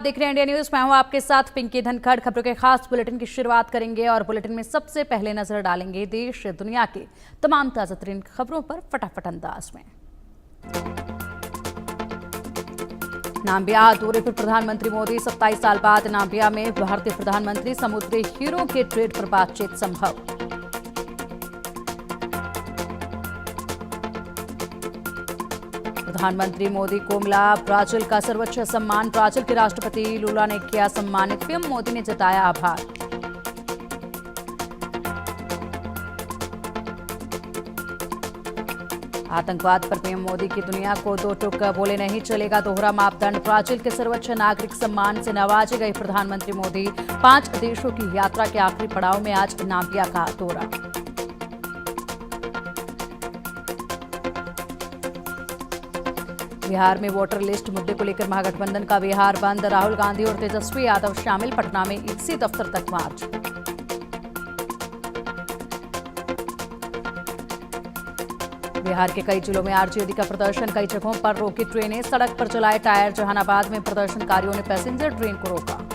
देख रहे हैं इंडिया न्यूज। मैं हूं आपके साथ पिंकी धनखड़। खबरों के खास बुलेटिन की शुरुआत करेंगे और बुलेटिन में सबसे पहले नजर डालेंगे देश दुनिया के तमाम ताजा तरीन खबरों पर फटाफट अंदाज में। नाम्बिया दौरे पर प्रधानमंत्री मोदी। 27 साल बाद नाम्बिया में भारतीय प्रधानमंत्री। समुद्री हीरों के ट्रेड पर बातचीत संभव। प्रधानमंत्री मोदी को मिला ब्राजील का सर्वोच्च सम्मान। ब्राजील के राष्ट्रपति लूला ने किया सम्मानित। पीएम मोदी ने जताया आभार। आतंकवाद पर पीएम मोदी की दुनिया को दो टूक बोले नहीं चलेगा दोहरा मापदंड। ब्राजील के सर्वोच्च नागरिक सम्मान से नवाजे गए प्रधानमंत्री मोदी। 5 देशों की यात्रा के आखिरी पड़ाव में आज नाम्बिया का दौरा। बिहार में वोटर लिस्ट मुद्दे को लेकर महागठबंधन का बिहार बंद। राहुल गांधी और तेजस्वी यादव शामिल। पटना में इसी दफ्तर तक मार्च। बिहार के कई जिलों में आरजेडी का प्रदर्शन। कई जगहों पर रोकी ट्रेनें। सड़क पर चलाए टायर। जहानाबाद में प्रदर्शनकारियों ने पैसेंजर ट्रेन को रोका।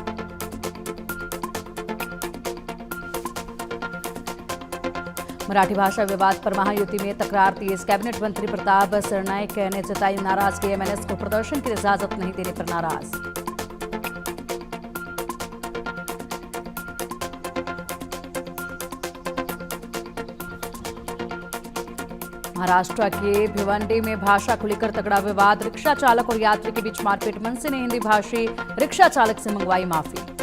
मराठी भाषा विवाद पर महायुति में तकरार तेज। कैबिनेट मंत्री प्रताप सरनाईक ने जताई नाराजगी। एमएनएस को प्रदर्शन की इजाजत नहीं देने पर नाराज। महाराष्ट्र के भिवंडी में भाषा को लेकर तगड़ा विवाद। रिक्शा चालक और यात्री के बीच मारपीट। मनसे ने हिंदी भाषी रिक्शा चालक से मंगवाई माफी।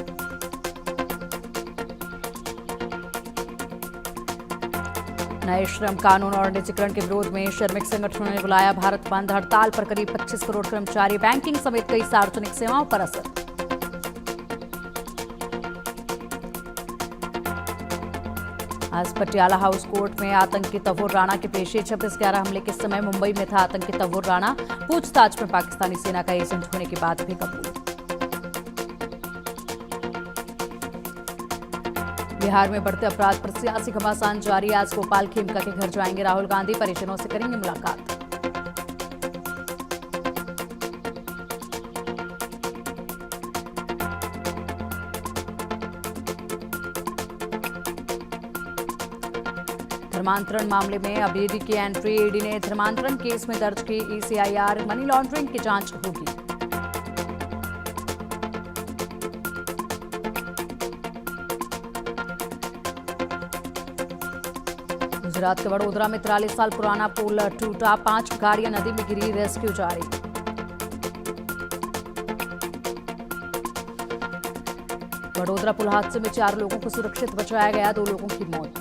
नए श्रम कानून और निजीकरण के विरोध में श्रमिक संगठनों ने बुलाया भारत बंद। हड़ताल पर करीब 25 करोड़ कर्मचारी। बैंकिंग समेत कई सार्वजनिक सेवाओं पर असर। आज पटियाला हाउस कोर्ट में आतंकी तवोर राणा की पेशी। 26/11 हमले के समय मुंबई में था आतंकी तवोर राणा। पूछताछ में पाकिस्तानी सेना का एजेंट होने की बात भी कबूल। बिहार में बढ़ते अपराध पर सियासी घमासान जारी। आज गोपाल खेमका के घर जाएंगे राहुल गांधी। परिजनों से करेंगे मुलाकात। धर्मांतरण मामले में अब ईडी की एंट्री। ईडी ने धर्मांतरण केस में दर्ज की ECIR। मनी लॉन्ड्रिंग की जांच होगी। गुजरात के वडोदरा में 43 साल पुराना पुल टूटा। 5 गाड़ियां नदी में गिरी। रेस्क्यू जारी। वडोदरा पुल हादसे में 4 लोगों को सुरक्षित बचाया गया। 2 लोगों की मौत।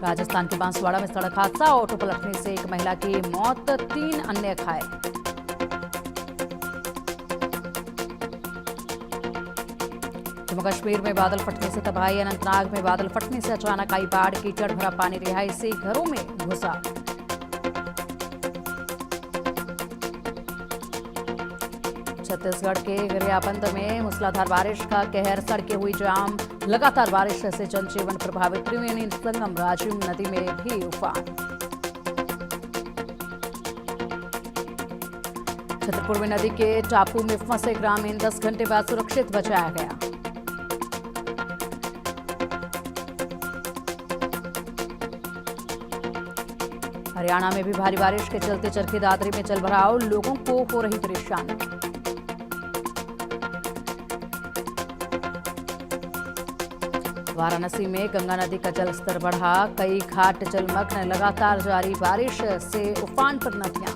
राजस्थान के बांसवाड़ा में सड़क हादसा। ऑटो पलटने से एक महिला की मौत। 3 अन्य घायल। जम्मू कश्मीर में बादल फटने से तबाही। अनंतनाग में बादल फटने से अचानक आई बाढ़। कीचड़ भरा पानी रिहाई से घरों में घुसा। छत्तीसगढ़ के गरियाबंद में मूसलाधार बारिश का कहर। सड़कें हुई जाम। लगातार बारिश से जनजीवन प्रभावित। त्रिवेणी संगम राजिम नदी में भी उफान। छतरपुर में नदी के टापू में फंसे ग्रामीण। 10 घंटे बाद सुरक्षित बचाया गया। हरियाणा में भी भारी बारिश के चलते चरखी दादरी में जलभराव। लोगों को हो रही परेशानी। वाराणसी में गंगा नदी का जलस्तर बढ़ा। कई घाट जलमग्न। लगातार जारी बारिश से उफान पर नदियां।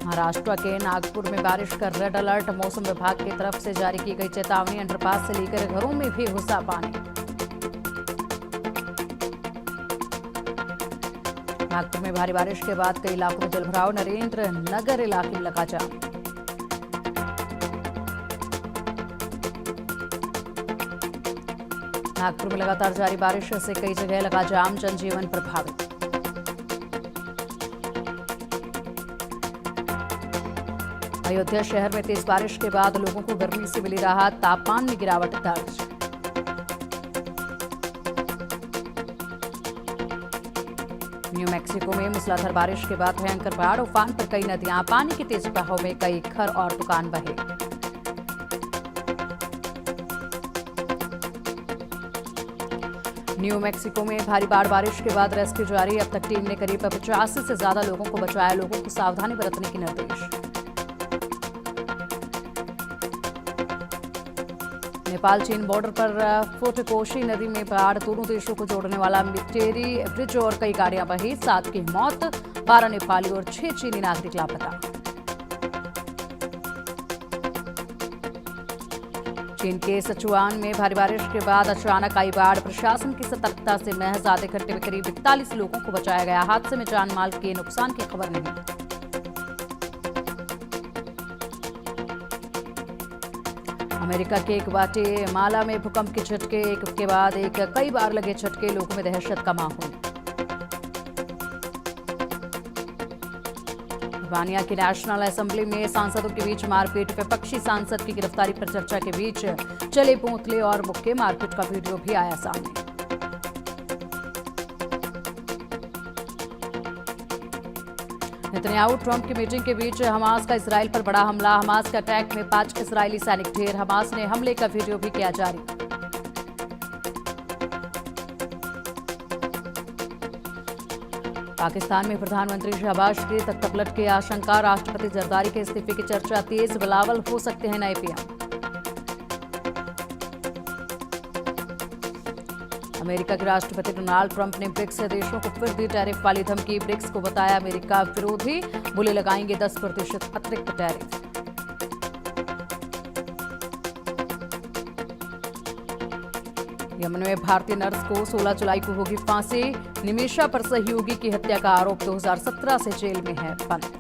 महाराष्ट्र के नागपुर में बारिश का रेड अलर्ट। मौसम विभाग की तरफ से जारी की गई चेतावनी। अंडरपास से लेकर घरों में भी घुसा पानी। नागपुर में भारी बारिश के बाद कई इलाकों में जलभराव। नरेंद्र नगर इलाके में लगा जाम। नागपुर में लगातार जारी बारिश से कई जगह लगा जाम। जनजीवन प्रभावित। अयोध्या शहर में तेज बारिश के बाद लोगों को गर्मी से मिली राहत। तापमान में गिरावट दर्ज। न्यू मैक्सिको में मूसलाधार बारिश के बाद भयंकर बाढ़, उफान पर कई नदियां, पानी के तेज बहाव में कई घर और दुकान बहे। न्यू मैक्सिको में भारी बाढ़ बारिश के बाद रेस्क्यू जारी, अब तक टीम ने करीब 85 से ज्यादा लोगों को बचाया, लोगों को सावधानी बरतने के निर्देश। नेपाल चीन बॉर्डर पर फुटकोशी नदी में बाढ़, दोनों देशों को जोड़ने वाला मिटेरी ब्रिज और कई गाड़ियां बही, 7 की मौत, 12 नेपाली और 6 चीनी नागरिक लापता। चीन के सिचुआन में भारी बारिश के बाद अचानक आई बाढ़, प्रशासन की सतर्कता से महज आधे घंटे में करीब 41 लोगों को बचाया गया, हादसे में जान माल के नुकसान की खबर नहीं। अमेरिका के ग्वाटेमाला में भूकंप के झटके, एक के बाद एक कई बार लगे झटके, लोगों में दहशत का माहौल। अल्बानिया की नेशनल असेंबली में सांसदों के बीच मारपीट, विपक्षी सांसद की गिरफ्तारी पर चर्चा के बीच चले बोतले और मुक्के, मारपीट का वीडियो भी आया सामने। नेतन्याहू ट्रंप की मीटिंग के बीच हमास का इजराइल पर बड़ा हमला, हमास के अटैक में 5 इजरायली सैनिक ढेर, हमास ने हमले का वीडियो भी किया जारी। पाकिस्तान में प्रधानमंत्री शहबाज शरीफ तख्तापलट की आशंका, राष्ट्रपति जरदारी के इस्तीफे की चर्चा तेज, बिलावल हो सकते हैं नए पीएम। अमेरिका के राष्ट्रपति डोनाल्ड ट्रंप ने ब्रिक्स देशों को फिर दी टैरिफ वाली धमकी, ब्रिक्स को बताया अमेरिका विरोधी, बोले लगाएंगे 10% अतिरिक्त टैरिफ। यमन में भारतीय नर्स को 16 जुलाई को होगी फांसी, निमिषा पर सहयोगी की हत्या का आरोप, 2017 से जेल में है बंद।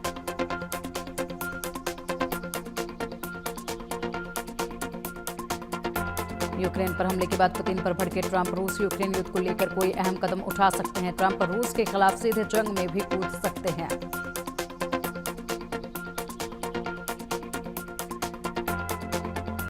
यूक्रेन पर हमले के बाद पुतिन पर भड़के ट्रंप, रूस यूक्रेन युद्ध को लेकर कोई अहम कदम उठा सकते हैं, ट्रंप रूस के खिलाफ सीधे जंग में भी कूद सकते हैं।